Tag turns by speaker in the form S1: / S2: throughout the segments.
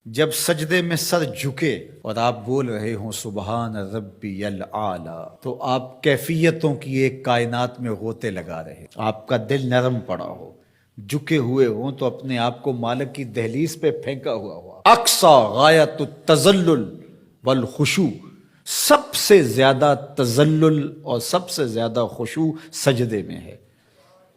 S1: جب سجدے میں سر جھکے اور آپ بول رہے ہوں سبحان ربی العالی، تو آپ کیفیتوں کی ایک کائنات میں غوطے لگا رہے، آپ کا دل نرم پڑا ہو، جھکے ہوئے ہوں تو اپنے آپ کو مالک کی دہلیز پہ پھینکا ہوا ہوا۔ اقصی غایت التذلل والخشوع، سب سے زیادہ تذلل اور سب سے زیادہ خشوع سجدے میں ہے۔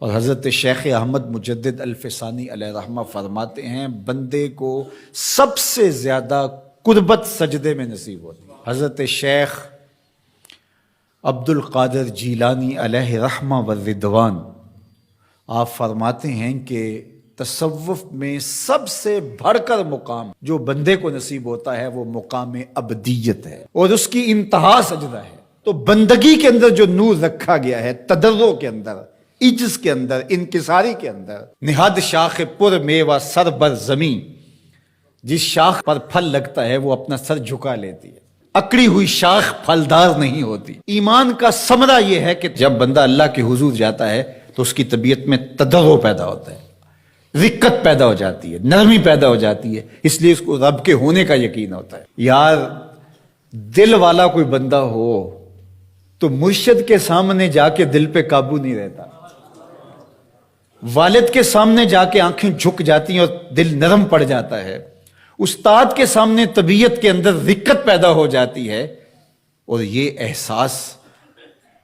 S1: اور حضرت شیخ احمد مجدد الفسانی علیہ رحمہ فرماتے ہیں بندے کو سب سے زیادہ قربت سجدے میں نصیب ہوتی ہے۔ حضرت شیخ عبد القادر جیلانی علیہ رحمہ والرضوان آپ فرماتے ہیں کہ تصوف میں سب سے بڑھ کر مقام جو بندے کو نصیب ہوتا ہے وہ مقام ابدیت ہے، اور اس کی انتہا سجدہ ہے۔ تو بندگی کے اندر جو نور رکھا گیا ہے، تضرع کے اندر، عجز کے اندر، انکساری کے اندر، نہاد شاخ پر میوہ سر بر زمین، جس شاخ پر پھل لگتا ہے وہ اپنا سر جھکا لیتی ہے، اکڑی ہوئی شاخ پھلدار نہیں ہوتی۔ ایمان کا ثمرہ یہ ہے کہ جب بندہ اللہ کے حضور جاتا ہے تو اس کی طبیعت میں تضرع پیدا ہوتا ہے، رقت پیدا ہو جاتی ہے، نرمی پیدا ہو جاتی ہے، اس لیے اس کو رب کے ہونے کا یقین ہوتا ہے۔ یار دل والا کوئی بندہ ہو تو مرشد کے سامنے جا کے دل پہ قابو نہیں رہتا، والد کے سامنے جا کے آنکھیں جھک جاتی ہیں اور دل نرم پڑ جاتا ہے، استاد کے سامنے طبیعت کے اندر رقت پیدا ہو جاتی ہے، اور یہ احساس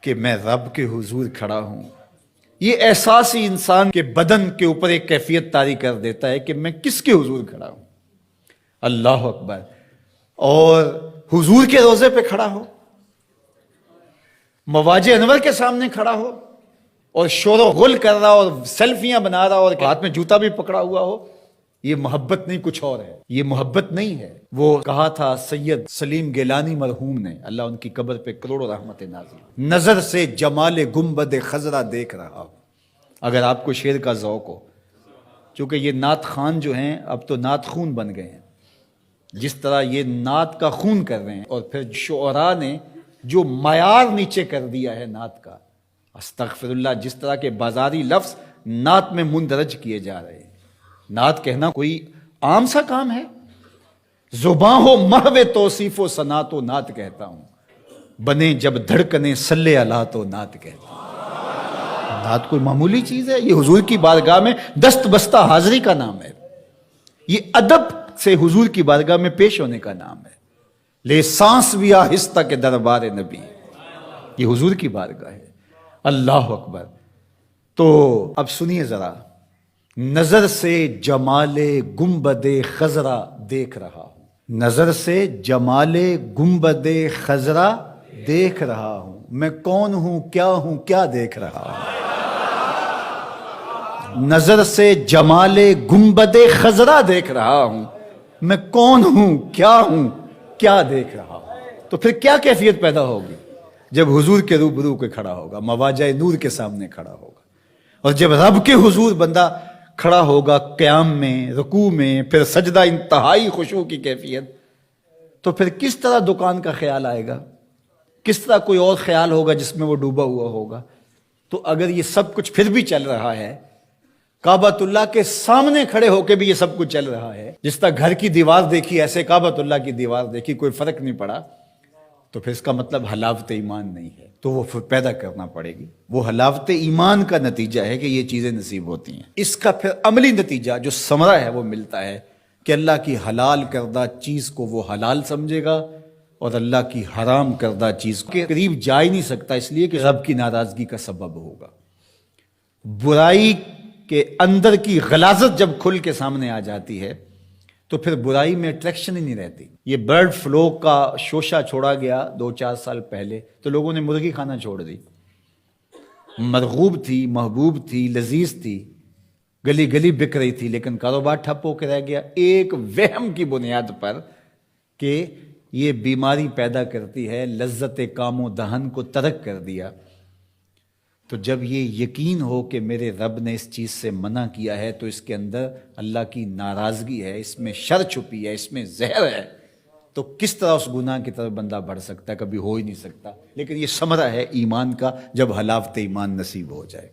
S1: کہ میں رب کے حضور کھڑا ہوں، یہ احساس ہی انسان کے بدن کے اوپر ایک کیفیت طاری کر دیتا ہے کہ میں کس کے حضور کھڑا ہوں۔ اللہ اکبر۔ اور حضور کے روضے پہ کھڑا ہو، مواج انور کے سامنے کھڑا ہو اور شور و غل کر رہا اور سیلفیاں بنا رہا اور ہاتھ میں جوتا بھی پکڑا ہوا ہو، یہ محبت نہیں، کچھ اور ہے، یہ محبت نہیں ہے۔ وہ کہا تھا سید سلیم گیلانی مرحوم نے، اللہ ان کی قبر پہ کروڑوں رحمت نازل، نظر سے جمال گنبد خضرا دیکھ رہا ہوں۔ اگر آپ کو شعر کا ذوق ہو، چونکہ یہ نعت خان جو ہیں اب تو نعت خون بن گئے ہیں، جس طرح یہ نعت کا خون کر رہے ہیں، اور پھر شعراء نے جو معیار نیچے کر دیا ہے نعت کا، استغفر اللہ، جس طرح کے بازاری لفظ نعت میں مندرج کیے جا رہے ہیں۔ نعت کہنا کوئی عام سا کام ہے؟ زباں ہو محو توصیف و ثنا تو نعت کہتا ہوں، بنے جب دھڑکنے صلی اللہ تو نعت کہتا ہوں۔ نعت کوئی معمولی چیز ہے؟ یہ حضور کی بارگاہ میں دست بستہ حاضری کا نام ہے، یہ ادب سے حضور کی بارگاہ میں پیش ہونے کا نام ہے۔ لے سانس بھی آہستہ کے دربار نبی، یہ حضور کی بارگاہ ہے۔ اللہ اکبر۔ تو اب سنیے ذرا، نظر سے جمال گنبد خضرا دیکھ رہا ہوں، نظر سے جمال گنبد خضرا دیکھ رہا ہوں، میں کون ہوں کیا دیکھ رہا ہوں۔ نظر سے جمال گنبد خضرا دیکھ رہا ہوں، میں کون ہوں کیا دیکھ رہا ہوں۔ تو پھر کیا کیفیت پیدا ہوگی جب حضور کے روبرو کے کھڑا ہوگا، مواجہ نور کے سامنے کھڑا ہوگا، اور جب رب کے حضور بندہ کھڑا ہوگا قیام میں، رکوع میں، پھر سجدہ، انتہائی خشوع کی کیفیت، تو پھر کس طرح دکان کا خیال آئے گا، کس طرح کوئی اور خیال ہوگا جس میں وہ ڈوبا ہوا ہوگا۔ تو اگر یہ سب کچھ پھر بھی چل رہا ہے، کعبۃ اللہ کے سامنے کھڑے ہو کے بھی یہ سب کچھ چل رہا ہے، جس طرح گھر کی دیوار دیکھی ایسے کعبۃ اللہ کی دیوار دیکھی، کوئی فرق نہیں پڑا، تو پھر اس کا مطلب حلاوت ایمان نہیں ہے، تو وہ پھر پیدا کرنا پڑے گی۔ وہ حلاوت ایمان کا نتیجہ ہے کہ یہ چیزیں نصیب ہوتی ہیں۔ اس کا پھر عملی نتیجہ جو ثمرہ ہے وہ ملتا ہے کہ اللہ کی حلال کردہ چیز کو وہ حلال سمجھے گا، اور اللہ کی حرام کردہ چیز کے قریب جا ہی نہیں سکتا، اس لیے کہ رب کی ناراضگی کا سبب ہوگا۔ برائی کے اندر کی غلاظت جب کھل کے سامنے آ جاتی ہے تو پھر برائی میں اٹریکشن ہی نہیں رہتی۔ یہ برڈ فلو کا شوشہ چھوڑا گیا 2-4 سال پہلے تو لوگوں نے مرغی کھانا چھوڑ دی، مرغوب تھی، محبوب تھی، لذیذ تھی، گلی گلی بک رہی تھی، لیکن کاروبار ٹھپ ہو کے رہ گیا ایک وہم کی بنیاد پر کہ یہ بیماری پیدا کرتی ہے، لذت کام و دہن کو ترک کر دیا۔ تو جب یہ یقین ہو کہ میرے رب نے اس چیز سے منع کیا ہے تو اس کے اندر اللہ کی ناراضگی ہے، اس میں شر چھپی ہے، اس میں زہر ہے، تو کس طرح اس گناہ کی طرف بندہ بڑھ سکتا ہے؟ کبھی ہو ہی نہیں سکتا۔ لیکن یہ ثمرہ ہے ایمان کا جب حلاوت ایمان نصیب ہو جائے۔